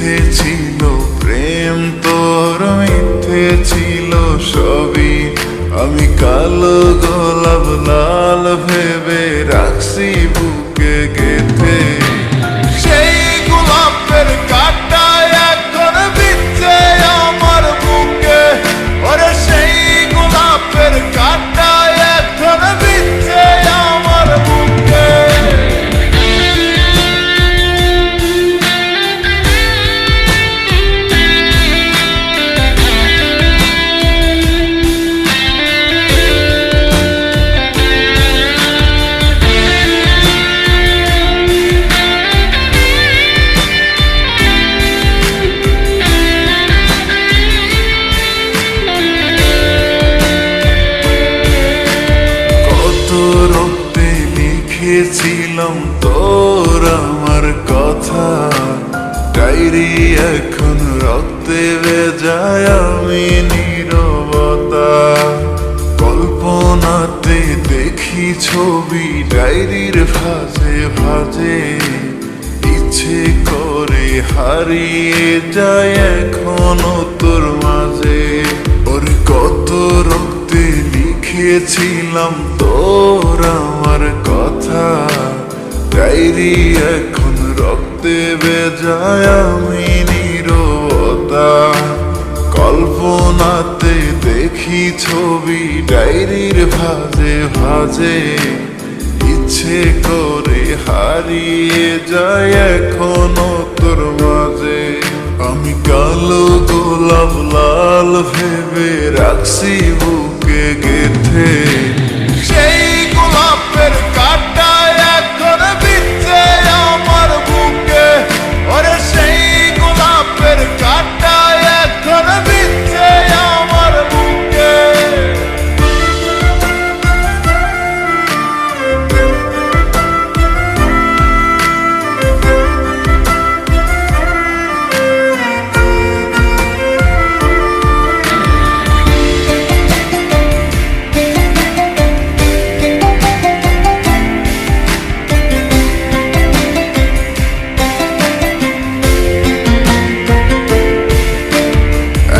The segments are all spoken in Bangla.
মিথ্যে ছিল প্রেম, তোর মিথ্যে ছিল সবই। আমি কালো গোলাপ লাল ভেবে রাখছি বুকে গেথে। সেই গোলাপের কাঁটা এখন বিচ্ছে আমার বুকে, ওরে সেই গোলাপের কাঁটা এখন বিচ্ছে আমার বুকে। লিখেছিলাম তোর আমার কথা, ডায়েরি এখন রক্তে ভেজায় আমি নীরবতা। কল্পনাতে দেখি ছবি ডায়েরির ভাঁজে ভাঁজে, ইচ্ছে করে হারিয়ে যায় এখনো তোর মাঝে। ওর কত রক্তে লিখেছিলাম তোর আমার কথা, ডায়েরি এখন রক্তে ভেজায় আমি নীরবতা। কল্পনাতে দেখি ছবি ডায়েরির ভাঁজে ভাঁজে, ইচ্ছে করে হারিয়ে যায় এখনো তোর মাঝে। আমি কালো গোলাপ লাল ভেবে রাখছি বুকে গেথে। সেই গোলাপের কাঁটা এখন বিচ্ছে আমার বুকে, ওরে সেই গোলাপের কাঁটা এখন বিচ্ছে আমার বুকে।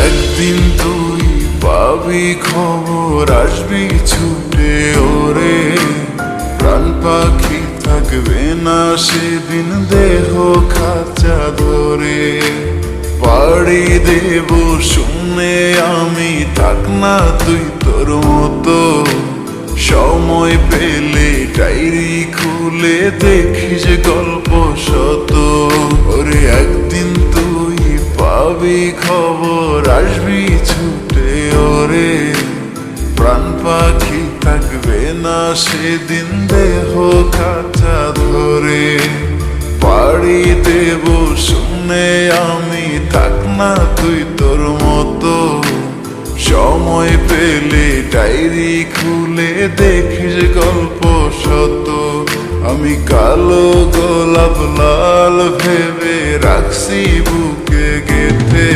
একদিন তুই পাবি খবর, আসবি ছুটে ওরে। প্রাণ পাখি থাকবে না সেদিন দেহ খাঁচা ধরে। পাড়ি দেব শুনে আমি, থাক না তুই তোর মতো। সময় পেলে ডায়েরি খুলে দেখিস গল্প শত। ওরে একদিন তুই পাবি খবর, আসবি ছুটে ওরে। প্রাণ পাখি থাকবে না সেদিন দেহ খাঁচা ধরে। পাড়ি দেব শুনে আমি, থাক না তুই তোর মতো। সময় পেলে ডায়েরি খুলে দেখিস গল্প শত। আমি কালো গোলাপ লাল ভেবে রাখছি বুকে গেথে।